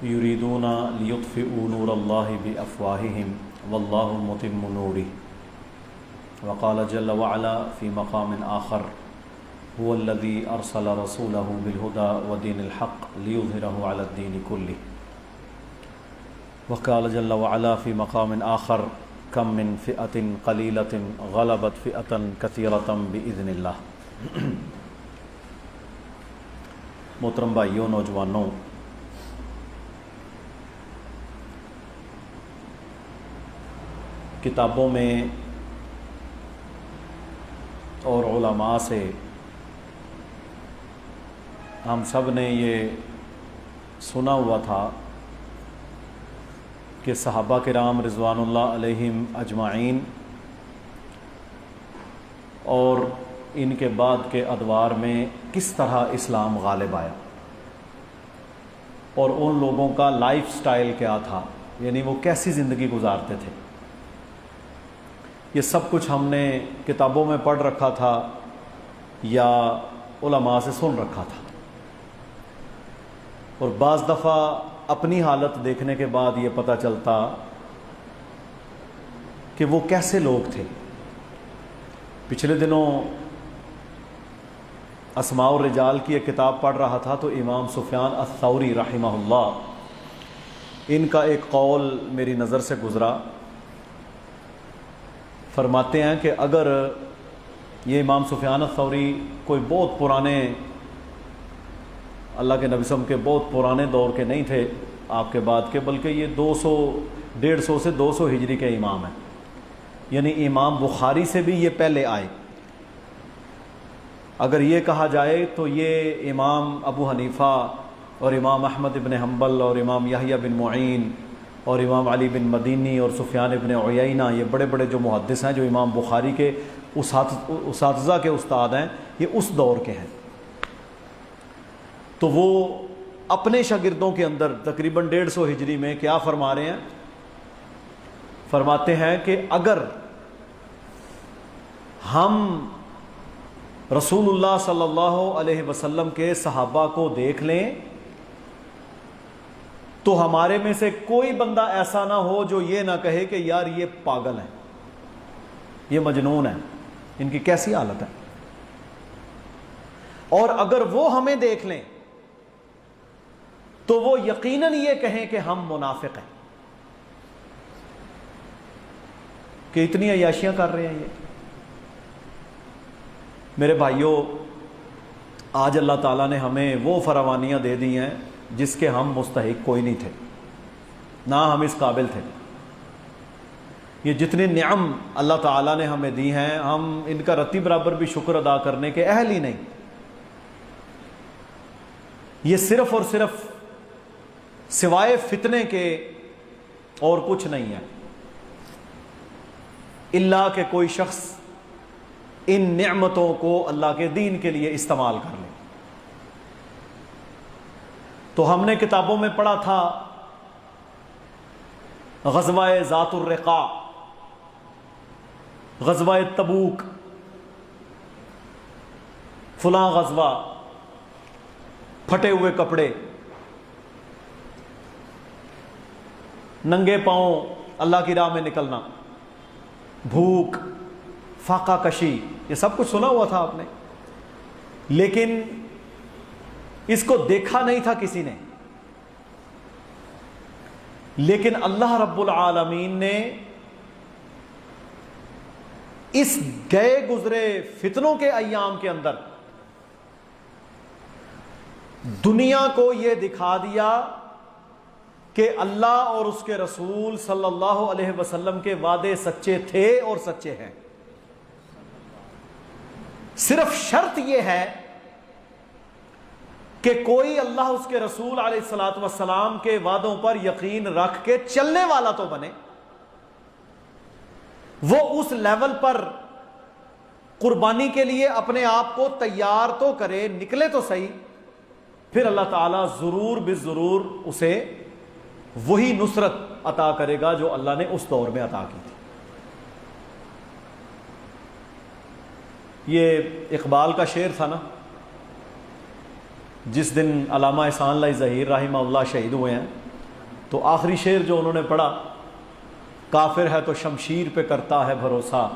یریدون لیطفئوا نور اللہ بافواہہم واللہ متم نورہ وقال جل وعلا فی مقام آخر هو الذی ارسل رسولہ بالہدی ودین الحق لیظہرہ علی الدین کلہ وقال جل وعلا فی مقام آخر کم من فئۃ قلیلۃ غلبت فئۃ کثیرۃ بإذن اللہ۔ محترم بھائیوں، نوجوانوں، کتابوں میں اور علماء سے ہم سب نے یہ سنا ہوا تھا کہ صحابہ کرام رضوان اللہ علیہم اجمعین اور ان کے بعد کے ادوار میں کس طرح اسلام غالب آیا اور ان لوگوں کا لائف سٹائل کیا تھا، یعنی وہ کیسی زندگی گزارتے تھے۔ یہ سب کچھ ہم نے کتابوں میں پڑھ رکھا تھا یا علماء سے سن رکھا تھا، اور بعض دفعہ اپنی حالت دیکھنے کے بعد یہ پتہ چلتا کہ وہ کیسے لوگ تھے۔ پچھلے دنوں اسماء الرجال کی ایک کتاب پڑھ رہا تھا تو امام سفیان الثوری رحمہ اللہ، ان کا ایک قول میری نظر سے گزرا۔ فرماتے ہیں کہ اگر یہ امام سفیان الثوری کوئی بہت پرانے، اللہ کے نبی صلی اللہ علیہ وسلم کے بہت پرانے دور کے نہیں تھے آپ کے بعد کے، بلکہ یہ 150 سے 200 ہجری کے امام ہیں، یعنی امام بخاری سے بھی یہ پہلے آئے۔ اگر یہ کہا جائے تو یہ امام ابو حنیفہ اور امام احمد بن حنبل اور امام یحییٰ بن معین اور امام علی بن مدینی اور سفیان ابن عیینہ، یہ بڑے بڑے جو محدث ہیں جو امام بخاری کے اساتذہ کے استاد ہیں، یہ اس دور کے ہیں۔ تو وہ اپنے شاگردوں کے اندر تقریباً 150 ہجری میں کیا فرما رہے ہیں؟ فرماتے ہیں کہ اگر ہم رسول اللہ صلی اللہ علیہ وسلم کے صحابہ کو دیکھ لیں تو ہمارے میں سے کوئی بندہ ایسا نہ ہو جو یہ نہ کہے کہ یار یہ پاگل ہیں، یہ مجنون ہیں، ان کی کیسی حالت ہے۔ اور اگر وہ ہمیں دیکھ لیں تو وہ یقیناً یہ کہیں کہ ہم منافق ہیں، کہ اتنی عیاشیاں کر رہے ہیں یہ۔ میرے بھائیوں، آج اللہ تعالیٰ نے ہمیں وہ فراوانیاں دے دی ہیں جس کے ہم مستحق کوئی نہیں تھے، نہ ہم اس قابل تھے۔ یہ جتنی نعم اللہ تعالیٰ نے ہمیں دی ہیں، ہم ان کا رتی برابر بھی شکر ادا کرنے کے اہل ہی نہیں۔ یہ صرف اور صرف سوائے فتنے کے اور کچھ نہیں ہے، اللہ کہ کوئی شخص ان نعمتوں کو اللہ کے دین کے لیے استعمال کر لے۔ تو ہم نے کتابوں میں پڑھا تھا غزوہ ذات الرقاع، غزوہ تبوک، فلاں غزوہ، پھٹے ہوئے کپڑے، ننگے پاؤں اللہ کی راہ میں نکلنا، بھوک، فاقہ کشی، یہ سب کچھ سنا ہوا تھا آپ نے، لیکن اس کو دیکھا نہیں تھا کسی نے۔ لیکن اللہ رب العالمین نے اس گئے گزرے فتنوں کے ایام کے اندر دنیا کو یہ دکھا دیا کہ اللہ اور اس کے رسول صلی اللہ علیہ وسلم کے وعدے سچے تھے اور سچے ہیں۔ صرف شرط یہ ہے کہ کوئی اللہ اس کے رسول علیہ الصلوۃ والسلام کے وعدوں پر یقین رکھ کے چلنے والا تو بنے، وہ اس لیول پر قربانی کے لیے اپنے آپ کو تیار تو کرے، نکلے تو صحیح، پھر اللہ تعالیٰ ضرور بالضرور اسے وہی نصرت عطا کرے گا جو اللہ نے اس دور میں عطا کی تھی۔ یہ اقبال کا شعر تھا نا، جس دن علامہ احسان اللہ ظہیر رحمہ اللہ شہید ہوئے ہیں، تو آخری شعر جو انہوں نے پڑھا، کافر ہے تو شمشیر پہ کرتا ہے بھروسہ،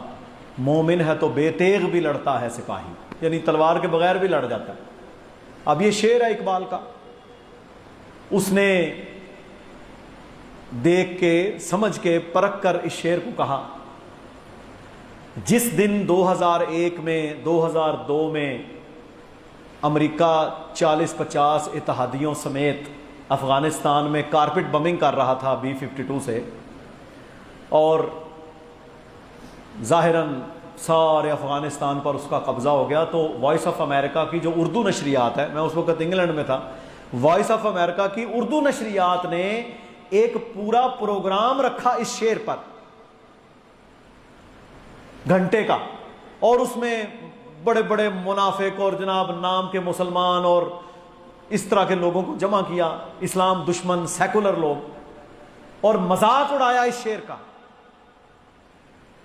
مومن ہے تو بے تیغ بھی لڑتا ہے سپاہی، یعنی تلوار کے بغیر بھی لڑ جاتا ہے۔ اب یہ شعر ہے اقبال کا، اس نے دیکھ کے سمجھ کے پرکھ کر اس شعر کو کہا، جس دن 2001 میں 2002 میں امریکہ 40-50 اتحادیوں سمیت افغانستان میں کارپٹ بمنگ کر رہا تھا B-52 سے، اور ظاہراً سارے افغانستان پر اس کا قبضہ ہو گیا، تو وائس آف امریکہ کی جو اردو نشریات ہے، میں اس وقت انگلینڈ میں تھا، وائس آف امریکہ کی اردو نشریات نے ایک پورا پروگرام رکھا اس شعر پر، گھنٹے کا، اور اس میں بڑے بڑے منافق اور جناب نام کے مسلمان اور اس طرح کے لوگوں کو جمع کیا، اسلام دشمن سیکولر لوگ، اور مذاق اڑایا اس شعر کا،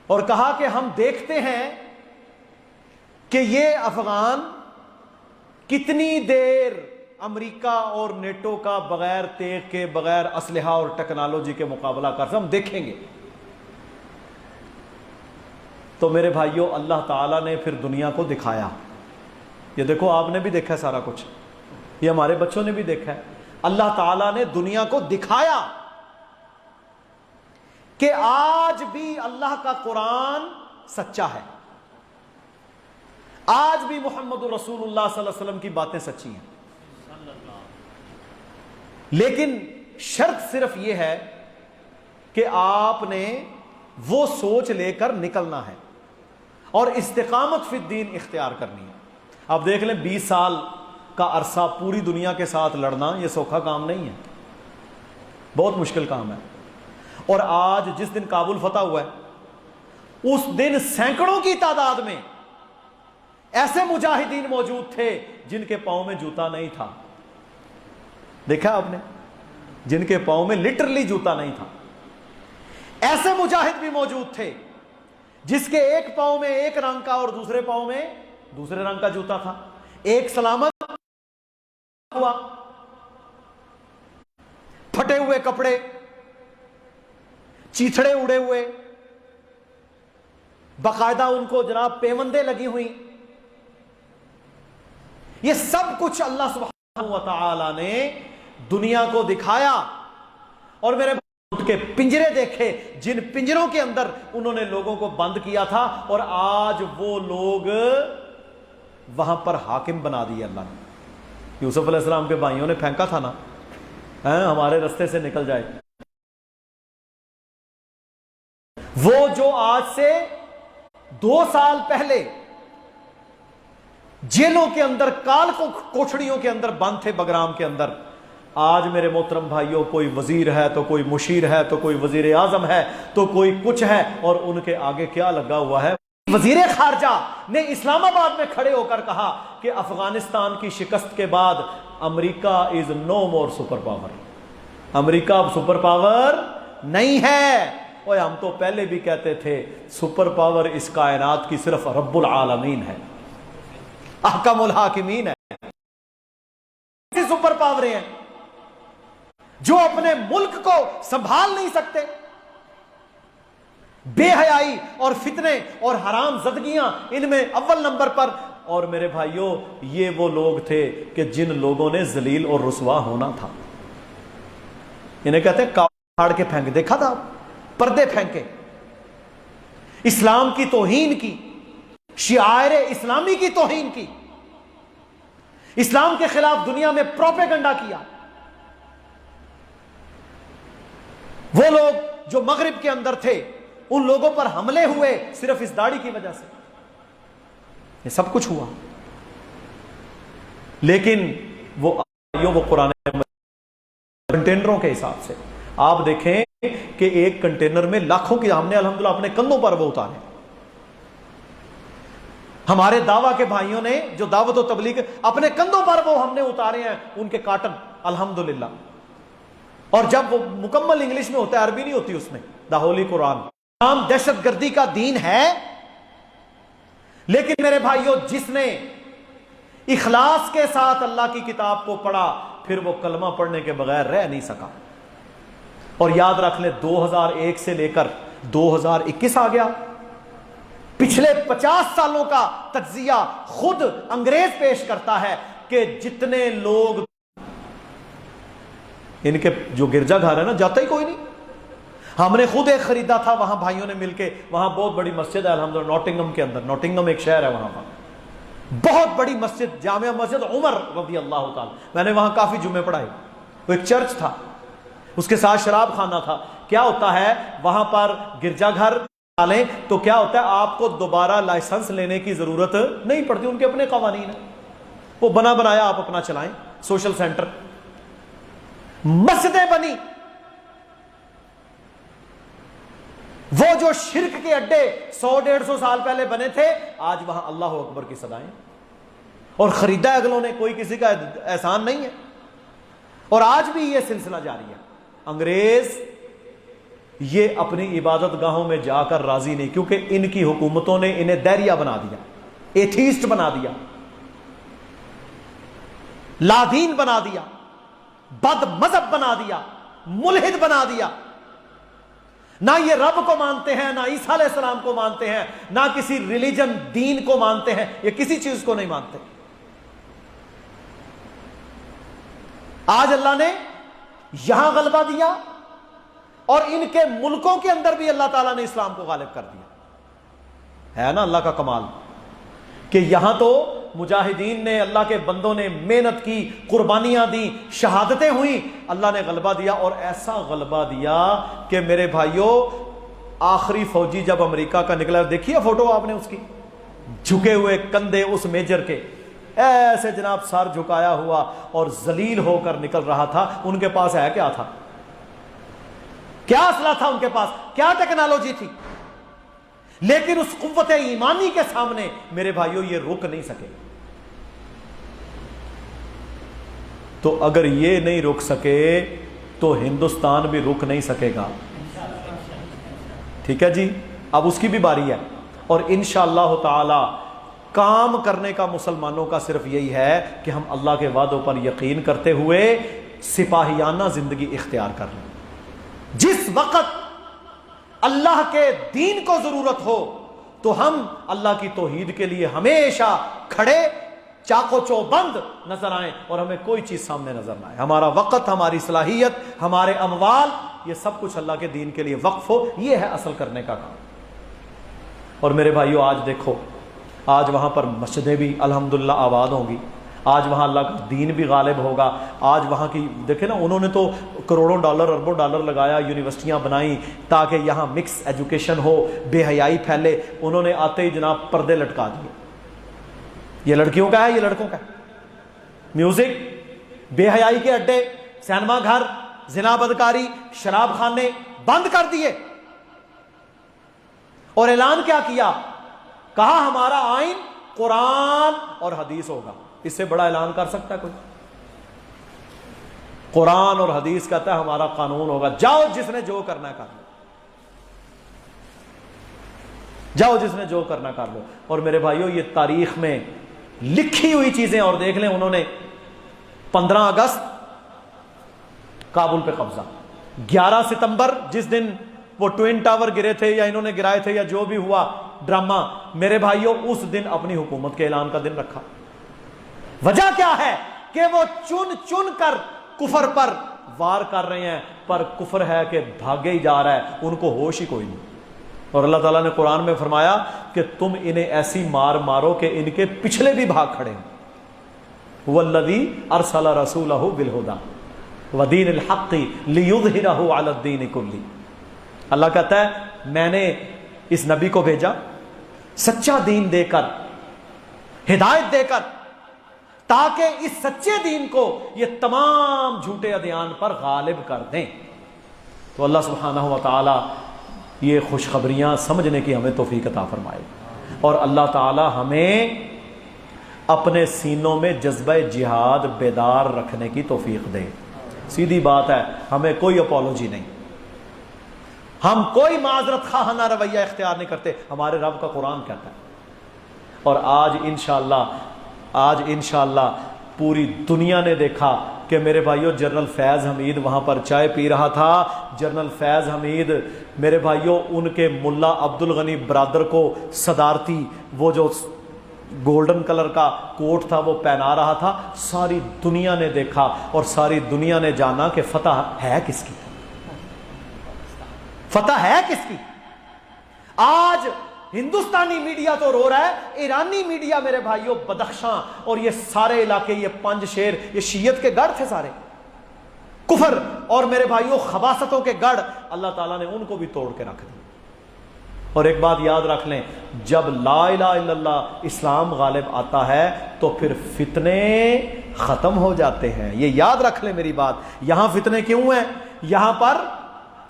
اور کہا کہ ہم دیکھتے ہیں کہ یہ افغان کتنی دیر امریکہ اور نیٹو کا بغیر تیغ کے، بغیر اسلحہ اور ٹیکنالوجی کے مقابلہ کر سکتے، ہم دیکھیں گے۔ تو میرے بھائیوں، اللہ تعالیٰ نے پھر دنیا کو دکھایا، یہ دیکھو آپ نے بھی دیکھا ہے سارا کچھ، یہ ہمارے بچوں نے بھی دیکھا ہے، اللہ تعالیٰ نے دنیا کو دکھایا کہ آج بھی اللہ کا قرآن سچا ہے، آج بھی محمد رسول اللہ صلی اللہ علیہ وسلم کی باتیں سچی ہیں، لیکن شرط صرف یہ ہے کہ آپ نے وہ سوچ لے کر نکلنا ہے اور استقامت فی الدین اختیار کرنی ہے۔ آپ دیکھ لیں 20 سال کا عرصہ پوری دنیا کے ساتھ لڑنا یہ سوکھا کام نہیں ہے، بہت مشکل کام ہے، اور آج جس دن کابل فتح ہوا ہے اس دن سینکڑوں کی تعداد میں ایسے مجاہدین موجود تھے جن کے پاؤں میں جوتا نہیں تھا، دیکھا آپ نے، جن کے پاؤں میں لٹرلی جوتا نہیں تھا، ایسے مجاہد بھی موجود تھے جس کے ایک پاؤں میں ایک رنگ کا اور دوسرے پاؤں میں دوسرے رنگ کا جوتا تھا، ایک سلامت ہوا، پھٹے ہوئے کپڑے، چیتھڑے اڑے ہوئے، باقاعدہ ان کو جناب پیوندیں لگی ہوئی، یہ سب کچھ اللہ سبحانہ و تعالی نے دنیا کو دکھایا، اور میرے کے پنجرے دیکھے جن پنجروں کے اندر انہوں نے لوگوں کو بند کیا تھا، اور آج وہ لوگ وہاں پر حاکم بنا دیے اللہ نے۔ یوسف علیہ السلام کے بھائیوں نے پھینکا تھا نا، ہمارے رستے سے نکل جائے، وہ جو آج سے 2 سال پہلے جیلوں کے اندر، کال کوٹھڑیوں کے اندر بند تھے بگرام کے اندر، آج میرے محترم بھائیوں کوئی وزیر ہے تو کوئی مشیر ہے تو کوئی وزیر اعظم ہے تو کوئی کچھ ہے، اور ان کے آگے کیا لگا ہوا ہے؟ وزیر خارجہ نے اسلام آباد میں کھڑے ہو کر کہا کہ افغانستان کی شکست کے بعد امریکہ از نو مور سپر پاور، امریکہ اب سپر پاور نہیں ہے۔ اور ہم تو پہلے بھی کہتے تھے سپر پاور اس کائنات کی صرف رب العالمین ہے، احکم الحاکمین ہے، سپر پاوریں ہیں جو اپنے ملک کو سنبھال نہیں سکتے، بے حیائی اور فتنے اور حرام زدگیاں ان میں اول نمبر پر۔ اور میرے بھائیوں، یہ وہ لوگ تھے کہ جن لوگوں نے ذلیل اور رسوا ہونا تھا، انہیں کہتے ہیں کاڑ کے پھینک، دیکھا تھا پردے پھینکے، اسلام کی توہین کی، شعائر اسلامی کی توہین کی، اسلام کے خلاف دنیا میں پروپیگنڈا کیا۔ وہ لوگ جو مغرب کے اندر تھے، ان لوگوں پر حملے ہوئے صرف اس داڑھی کی وجہ سے، یہ سب کچھ ہوا، لیکن وہ قرآن کنٹینروں کے حساب سے آپ دیکھیں کہ ایک کنٹینر میں لاکھوں کی، ہم نے الحمدللہ اپنے کندھوں پر وہ اتارے، ہمارے دعویٰ کے بھائیوں نے جو دعوت و تبلیغ اپنے کندھوں پر وہ ہم نے اتارے ہیں، ان کے کارٹن الحمدللہ، اور جب وہ مکمل انگلش میں ہوتا ہے، عربی نہیں ہوتی اس میں، دا ہولی قرآن۔ اسلام دہشت گردی کا دین ہے، لیکن میرے بھائیوں جس نے اخلاص کے ساتھ اللہ کی کتاب کو پڑھا، پھر وہ کلمہ پڑھنے کے بغیر رہ نہیں سکا۔ اور یاد رکھ لیں 2001 سے لے کر 2021 آ گیا، پچھلے 50 سالوں کا تجزیہ خود انگریز پیش کرتا ہے کہ جتنے لوگ ان کے جو گرجا گھر ہے نا جاتا ہی کوئی نہیں. ہم نے خود ایک خریدا تھا وہاں بھائیوں نے مل کے، وہاں بہت بڑی مسجد ہے الحمدللہ نوٹنگم کے اندر، نوٹنگم ایک شہر ہے وہاں پر بہت بڑی مسجد، جامع مسجد عمر رضی اللہ تعالی، میں نے وہاں کافی جمعے پڑھائے. وہ ایک چرچ تھا، اس کے ساتھ شراب خانہ تھا. کیا ہوتا ہے وہاں پر گرجا گھر ڈالیں تو کیا ہوتا ہے آپ کو دوبارہ لائسنس لینے کی ضرورت نہیں پڑتی، ان کے اپنے قوانین ہیں، وہ بنا بنایا آپ اپنا چلائیں. سوشل سینٹر، مسجدیں بنی، وہ جو شرک کے اڈے 100-150 سال پہلے بنے تھے آج وہاں اللہ اکبر کی صدائیں، اور خریدا اگلوں نے، کوئی کسی کا احسان نہیں ہے. اور آج بھی یہ سلسلہ جاری ہے. انگریز یہ اپنی عبادت گاہوں میں جا کر راضی نہیں، کیونکہ ان کی حکومتوں نے انہیں دہریہ بنا دیا، ایتھیسٹ بنا دیا، لادین بنا دیا، بد مذہب بنا دیا، ملحد بنا دیا. نہ یہ رب کو مانتے ہیں، نہ عیسیٰ علیہ السلام کو مانتے ہیں، نہ کسی ریلیجن دین کو مانتے ہیں، یہ کسی چیز کو نہیں مانتے. آج اللہ نے یہاں غلبہ دیا اور ان کے ملکوں کے اندر بھی اللہ تعالیٰ نے اسلام کو غالب کر دیا. ہے نا اللہ کا کمال کہ یہاں تو مجاہدین نے، اللہ کے بندوں نے محنت کی، قربانیاں دی، شہادتیں ہوئیں، اللہ نے غلبہ دیا، اور ایسا غلبہ دیا کہ میرے بھائیوں آخری فوجی جب امریکہ کا نکلا، دیکھیے فوٹو آپ نے اس کی، جھکے ہوئے کندھے اس میجر کے، ایسے جناب سر جھکایا ہوا اور ذلیل ہو کر نکل رہا تھا. ان کے پاس ہے کیا تھا؟ کیا اسلحہ تھا ان کے پاس؟ کیا ٹیکنالوجی تھی؟ لیکن اس قوت ایمانی کے سامنے میرے بھائیوں یہ رک نہیں سکے. تو اگر یہ نہیں رک سکے تو ہندوستان بھی رک نہیں سکے گا. ٹھیک ہے جی، اب اس کی بھی باری ہے، اور انشاءاللہ تعالی کام کرنے کا مسلمانوں کا صرف یہی ہے کہ ہم اللہ کے وعدوں پر یقین کرتے ہوئے سپاہیانہ زندگی اختیار کر لیں. جس وقت اللہ کے دین کو ضرورت ہو تو ہم اللہ کی توحید کے لیے ہمیشہ کھڑے، چاقو چوبند نظر آئیں، اور ہمیں کوئی چیز سامنے نظر نہ آئے. ہمارا وقت، ہماری صلاحیت، ہمارے اموال، یہ سب کچھ اللہ کے دین کے لیے وقف ہو. یہ ہے اصل کرنے کا کام. اور میرے بھائیوں آج دیکھو، آج وہاں پر مسجدیں بھی الحمدللہ آباد ہوں گی، آج وہاں اللہ کا دین بھی غالب ہوگا. آج وہاں کی دیکھیں نا، انہوں نے تو کروڑوں ڈالر، اربوں ڈالر لگایا، یونیورسٹیاں بنائیں تاکہ یہاں مکس ایجوکیشن ہو، بے حیائی پھیلے. انہوں نے آتے ہی جناب پردے لٹکا دیے. یہ لڑکیوں کا ہے، یہ لڑکوں کا ہے. میوزک، بے حیائی کے اڈے، سینما گھر، زنا بدکاری، شراب خانے بند کر دیے. اور اعلان کیا کیا؟ کہا ہمارا آئین قرآن اور حدیث ہوگا. اس سے بڑا اعلان کر سکتا ہے کوئی؟ قرآن اور حدیث کہتا ہے ہمارا قانون ہوگا. جاؤ جس نے جو کرنا ہے کر لو، جاؤ جس نے جو کرنا کر لو. اور میرے بھائیوں یہ تاریخ میں لکھی ہوئی چیزیں. اور دیکھ لیں انہوں نے 15 اگست کابل پہ قبضہ، 11 ستمبر جس دن وہ ٹوین ٹاور گرے تھے یا انہوں نے گرائے تھے یا جو بھی ہوا ڈرامہ، میرے بھائیوں اس دن اپنی حکومت کے اعلان کا دن رکھا. وجہ کیا ہے؟ کہ وہ چن چن کر کفر پر وار کر رہے ہیں، پر کفر ہے کہ بھاگے ہی جا رہا ہے، ان کو ہوش ہی کوئی نہیں. اور اللہ تعالیٰ نے قرآن میں فرمایا کہ تم انہیں ایسی مار مارو کہ ان کے پچھلے بھی بھاگ کھڑے ہیں. والذی ارسل رسولہ بالہدی ودین الحق لیظہرہ علی الدین کلہ. اللہ کہتا ہے میں نے اس نبی کو بھیجا سچا دین دے کر، ہدایت دے کر، تاکہ اس سچے دین کو یہ تمام جھوٹے ادیان پر غالب کر دیں. تو اللہ سبحانہ و تعالی یہ خوشخبریاں سمجھنے کی ہمیں توفیق عطا فرمائے، اور اللہ تعالی ہمیں اپنے سینوں میں جذبہ جہاد بیدار رکھنے کی توفیق دے. سیدھی بات ہے، ہمیں کوئی اپولوجی نہیں، ہم کوئی معذرت خواہانہ رویہ اختیار نہیں کرتے. ہمارے رب کا قرآن کہتا ہے. اور آج انشاءاللہ پوری دنیا نے دیکھا کہ میرے بھائیوں جنرل فیض حمید وہاں پر چائے پی رہا تھا. جنرل فیض حمید میرے بھائیوں ان کے ملا عبد الغنی برادر کو صدارتی وہ جو گولڈن کلر کا کوٹ تھا وہ پہنا رہا تھا. ساری دنیا نے دیکھا اور ساری دنیا نے جانا کہ فتح ہے کس کی, فتح ہے کس کی. آج ہندوستانی میڈیا تو رو رہا ہے, ایرانی میڈیا میرے بھائیوں بدخشاں اور یہ سارے علاقے, یہ پنج شیر, یہ شیعت کے گڑھ تھے سارے, کفر اور میرے بھائیوں خباثتوں کے گڑھ, اللہ تعالیٰ نے ان کو بھی توڑ کے رکھ دیا. اور ایک بات یاد رکھ لیں, جب لا الہ الا اللہ اسلام غالب آتا ہے تو پھر فتنے ختم ہو جاتے ہیں. یہ یاد رکھ لیں میری بات. یہاں فتنے کیوں ہیں؟ یہاں پر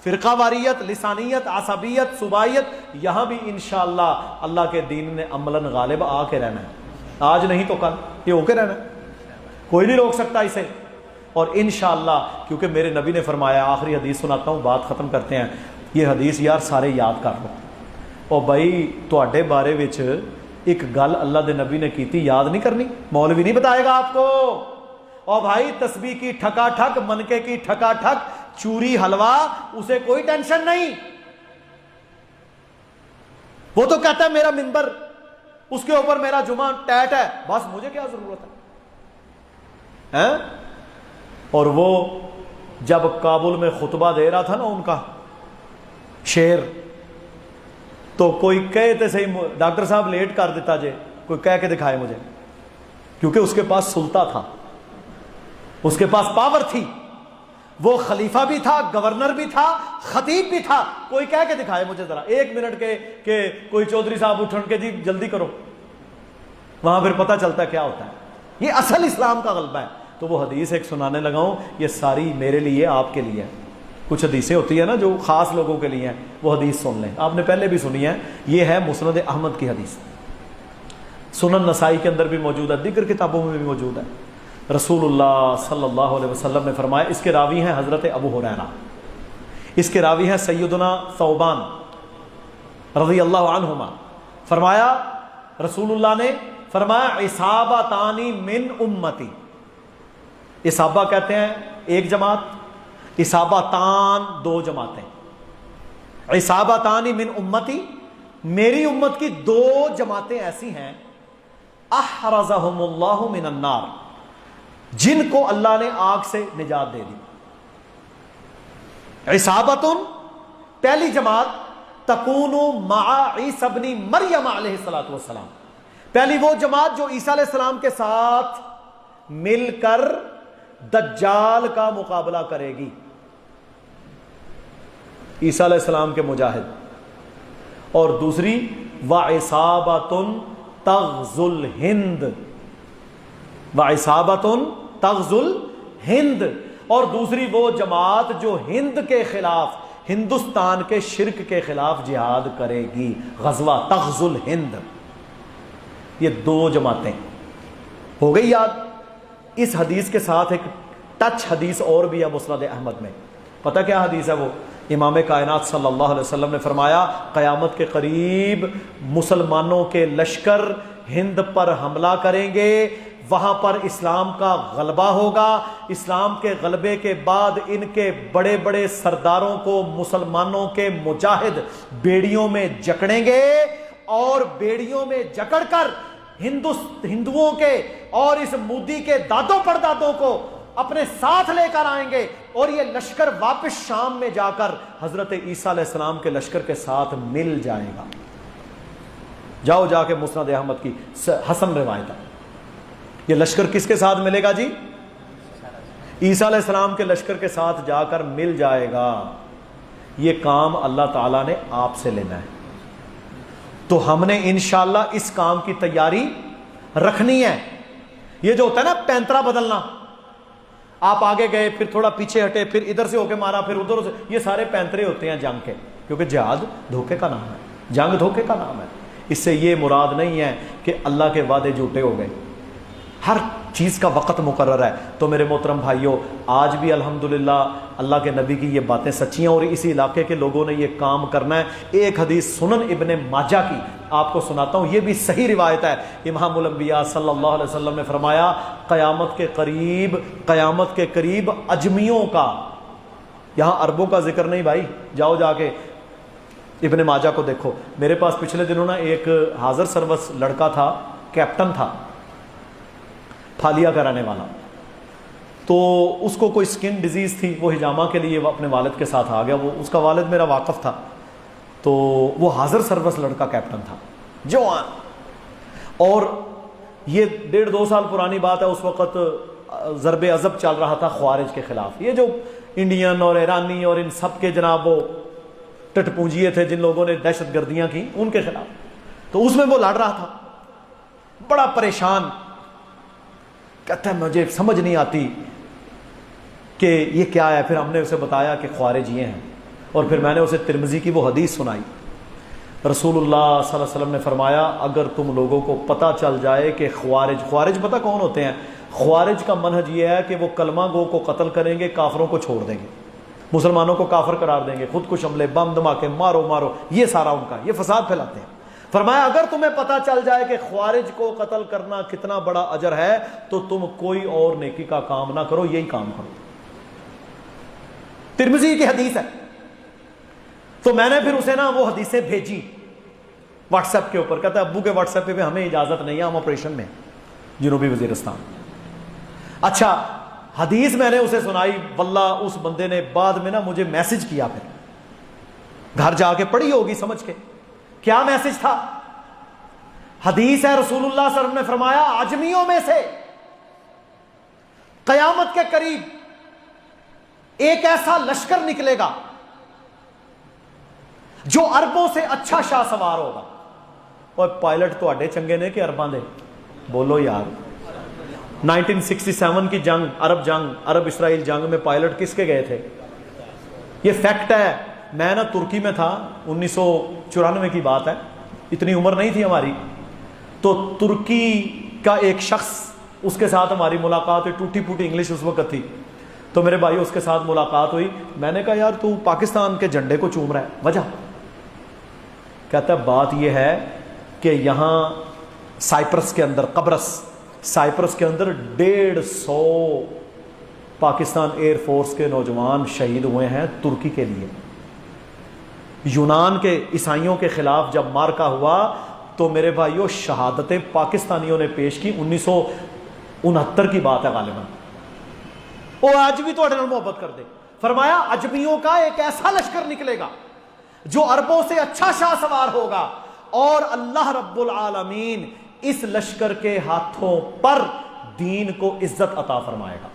فرقہ واریت, لسانیت, عصبیت, صوبائیت, یہاں بھی انشاءاللہ اللہ کے دین نے عملاً غالب آ کے رہنا ہے. آج نہیں تو کل یہ ہو کے رہنا ہے, کوئی نہیں روک سکتا اسے. اور انشاءاللہ کیونکہ میرے نبی نے فرمایا, آخری حدیث سناتا ہوں, بات ختم کرتے ہیں. یہ حدیث یار سارے یاد کر لو. اور بھائی تواڈے بارے وچ ایک گل اللہ دے نبی نے کیتی, یاد نہیں کرنی, مولوی نہیں بتائے گا آپ کو. اور بھائی تسبیح کی ٹھکا ٹھک, منکے کی ٹھکا ٹھک, چوری حلوہ, اسے کوئی ٹینشن نہیں. وہ تو کہتا ہے میرا منبر, اس کے اوپر میرا جمعہ ٹیٹ ہے, بس مجھے کیا ضرورت ہے. اور وہ جب کابل میں خطبہ دے رہا تھا نا ان کا شیر, تو کوئی کہے تھے صحیح ڈاکٹر صاحب لیٹ کر دیتا جے, کوئی کہہ کے دکھائے مجھے, کیونکہ اس کے پاس سلطہ تھا, اس کے پاس پاور تھی, وہ خلیفہ بھی تھا, گورنر بھی تھا, خطیب بھی تھا. کوئی کہہ کے دکھائے مجھے ذرا 1 منٹ کے کہ کوئی چودھری صاحب اٹھن کے جی جلدی کرو, وہاں پھر پتہ چلتا ہے کیا ہوتا ہے. یہ اصل اسلام کا غلبہ ہے. تو وہ حدیث ایک سنانے لگا ہوں, یہ ساری میرے لیے, آپ کے لیے. کچھ حدیثیں ہوتی ہیں نا جو خاص لوگوں کے لیے ہیں, وہ حدیث سن لیں. آپ نے پہلے بھی سنی ہے, یہ ہے مسند احمد کی حدیث, سنن نسائی کے اندر بھی موجود ہے, دیگر کتابوں میں بھی موجود ہے. رسول اللہ صلی اللہ علیہ وسلم نے فرمایا, اس کے راوی ہیں حضرت ابو ہریرہ, اس کے راوی ہیں سیدنا ثوبان رضی اللہ عنہما. فرمایا رسول اللہ نے فرمایا, اصابتانی من امتی. اصابہ کہتے ہیں ایک جماعت, اصابتان 2 جماعتیں. اصابتانی من امتی, میری امت کی 2 جماعتیں ایسی ہیں, احرزہم اللہ من النار, جن کو اللہ نے آگ سے نجات دے دی. عصابتن پہلی جماعت, تکون مع عیسی ابن مریم علیہ الصلوۃ والسلام, پہلی وہ جماعت جو عیسیٰ علیہ السلام کے ساتھ مل کر دجال کا مقابلہ کرے گی. عیسیٰ علیہ السلام کے مجاہد. اور دوسری وعصابتن تغزو الہند, وعصابتن تغزو الہند, اور دوسری وہ جماعت جو ہند کے خلاف, ہندوستان کے شرک کے خلاف جہاد کرے گی, غزوہ تغزو الہند. یہ 2 جماعتیں ہو گئی یاد. اس حدیث کے ساتھ ایک ٹچ حدیث اور بھی ہے مسند احمد میں. پتہ کیا حدیث ہے وہ؟ امام کائنات صلی اللہ علیہ وسلم نے فرمایا, قیامت کے قریب مسلمانوں کے لشکر ہند پر حملہ کریں گے, وہاں پر اسلام کا غلبہ ہوگا. اسلام کے غلبے کے بعد ان کے بڑے بڑے سرداروں کو مسلمانوں کے مجاہد بیڑیوں میں جکڑیں گے, اور بیڑیوں میں جکڑ کر ہندوؤں کے اور اس مودی کے دادوں پردادوں کو اپنے ساتھ لے کر آئیں گے, اور یہ لشکر واپس شام میں جا کر حضرت عیسیٰ علیہ السلام کے لشکر کے ساتھ مل جائے گا. جاؤ جا کے مسند احمد کی حسن روایت ہے. یہ لشکر کس کے ساتھ ملے گا جی؟ عیسیٰ علیہ السلام کے لشکر کے ساتھ جا کر مل جائے گا. یہ کام اللہ تعالیٰ نے آپ سے لینا ہے. تو ہم نے انشاءاللہ اس کام کی تیاری رکھنی ہے. یہ جو ہوتا ہے نا پینترا بدلنا, آپ آگے گئے پھر تھوڑا پیچھے ہٹے, پھر ادھر سے ہو کے مارا, پھر ادھر سے, یہ سارے پینترے ہوتے ہیں جنگ کے, کیونکہ جہاد دھوکے کا نام ہے, جنگ دھوکے کا نام ہے. اس سے یہ مراد نہیں ہے کہ اللہ کے وعدے جھوٹے ہو گئے. ہر چیز کا وقت مقرر ہے۔ تو میرے محترم بھائیوں، آج بھی الحمدللہ اللہ کے نبی کی یہ باتیں سچی ہیں اور اسی علاقے کے لوگوں نے یہ کام کرنا ہے۔ ایک حدیث سنن ابن ماجہ کی آپ کو سناتا ہوں، یہ بھی صحیح روایت ہے۔ امام الانبیاء صلی اللہ علیہ وسلم نے فرمایا قیامت کے قریب اجمیوں کا، یہاں عربوں کا ذکر نہیں بھائی، جاؤ جا کے ابن ماجہ کو دیکھو۔ میرے پاس پچھلے دنوں نا ایک حاضر سروس لڑکا تھا، کیپٹن تھا، پھالیا کا رہنے والا، تو اس کو کوئی سکن ڈیزیز تھی، وہ ہجامہ کے لیے وہ اپنے والد کے ساتھ آ گیا۔ وہ اس کا والد میرا واقف تھا، تو وہ حاضر سروس لڑکا کیپٹن تھا، جوان، اور یہ 1.5-2 سال پرانی بات ہے۔ اس وقت ضرب عضب چل رہا تھا خوارج کے خلاف، یہ جو انڈین اور ایرانی اور ان سب کے جناب وہ ٹٹ پونجیے تھے جن لوگوں نے دہشت گردیاں کی، ان کے خلاف۔ تو اس میں وہ لڑ رہا تھا، بڑا پریشان، کہتا ہے مجھے سمجھ نہیں آتی کہ یہ کیا ہے۔ پھر ہم نے اسے بتایا کہ خوارج یہ ہیں، اور پھر میں نے اسے ترمذی کی وہ حدیث سنائی۔ رسول اللہ صلی اللہ علیہ وسلم نے فرمایا اگر تم لوگوں کو پتہ چل جائے کہ خوارج پتہ کون ہوتے ہیں؟ خوارج کا منہج یہ ہے کہ وہ کلمہ گو کو قتل کریں گے، کافروں کو چھوڑ دیں گے، مسلمانوں کو کافر قرار دیں گے، خودکش حملے، بم دھماکے، مارو، یہ سارا ان کا، یہ فساد پھیلاتے ہیں۔ فرمایا اگر تمہیں پتہ چل جائے کہ خوارج کو قتل کرنا کتنا بڑا اجر ہے تو تم کوئی اور نیکی کا کام نہ کرو، یہی کام کرو۔ ترمذی کی حدیث ہے۔ تو میں نے پھر اسے نا وہ حدیثیں بھیجی واٹس ایپ کے اوپر، کہتا ہے ابو کے واٹس ایپ پہ ہمیں اجازت نہیں ہے، ہم آپریشن میں جنوبی وزیرستان۔ اچھا حدیث میں نے اسے سنائی، واللہ اس بندے نے بعد میں نا مجھے میسج کیا، پھر گھر جا کے پڑھی ہوگی سمجھ کے۔ کیا میسج تھا؟ حدیث ہے رسول اللہ صلی اللہ علیہ وسلم نے فرمایا عجمیوں میں سے قیامت کے قریب ایک ایسا لشکر نکلے گا جو عربوں سے اچھا شاہ سوار ہوگا۔ اور پائلٹ تو اڈے چنگے نے کہ عرباں دے؟ بولو یار۔ 1967 کی جنگ، عرب اسرائیل جنگ میں پائلٹ کس کے گئے تھے؟ یہ فیکٹ ہے۔ میں نا ترکی میں تھا، 1994 کی بات ہے، اتنی عمر نہیں تھی ہماری، تو ترکی کا ایک شخص، اس کے ساتھ ہماری ملاقات ہوئی، ٹوٹی پھوٹی انگلش اس وقت تھی، تو میرے بھائی اس کے ساتھ ملاقات ہوئی۔ میں نے کہا یار تو پاکستان کے جھنڈے کو چوم رہا ہے، وجہ؟ کہتا ہے بات یہ ہے کہ یہاں سائپرس کے اندر، سائپرس کے اندر 150 پاکستان ایئر فورس کے نوجوان شہید ہوئے ہیں ترکی کے لیے۔ یونان کے عیسائیوں کے خلاف جب مارکا ہوا تو میرے بھائیوں شہادتیں پاکستانیوں نے پیش کی، 1969 کی بات ہے غالباً۔ وہ آج بھی تو محبت کر دے۔ فرمایا عجمیوں کا ایک ایسا لشکر نکلے گا جو عربوں سے اچھا شاہ سوار ہوگا، اور اللہ رب العالمین اس لشکر کے ہاتھوں پر دین کو عزت عطا فرمائے گا،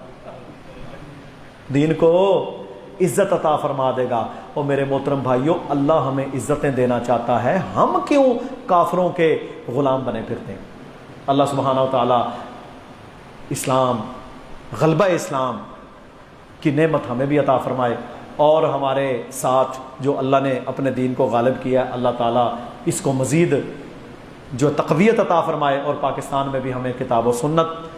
دین کو عزت عطا فرما دے گا۔ اور میرے محترم بھائیوں، اللہ ہمیں عزتیں دینا چاہتا ہے، ہم کیوں کافروں کے غلام بنے پھرتے ہیں؟ اللہ سبحانہ و تعالی اسلام، غلبہ اسلام کی نعمت ہمیں بھی عطا فرمائے، اور ہمارے ساتھ جو اللہ نے اپنے دین کو غالب کیا ہے، اللہ تعالیٰ اس کو مزید جو تقویت عطا فرمائے، اور پاکستان میں بھی ہمیں کتاب و سنت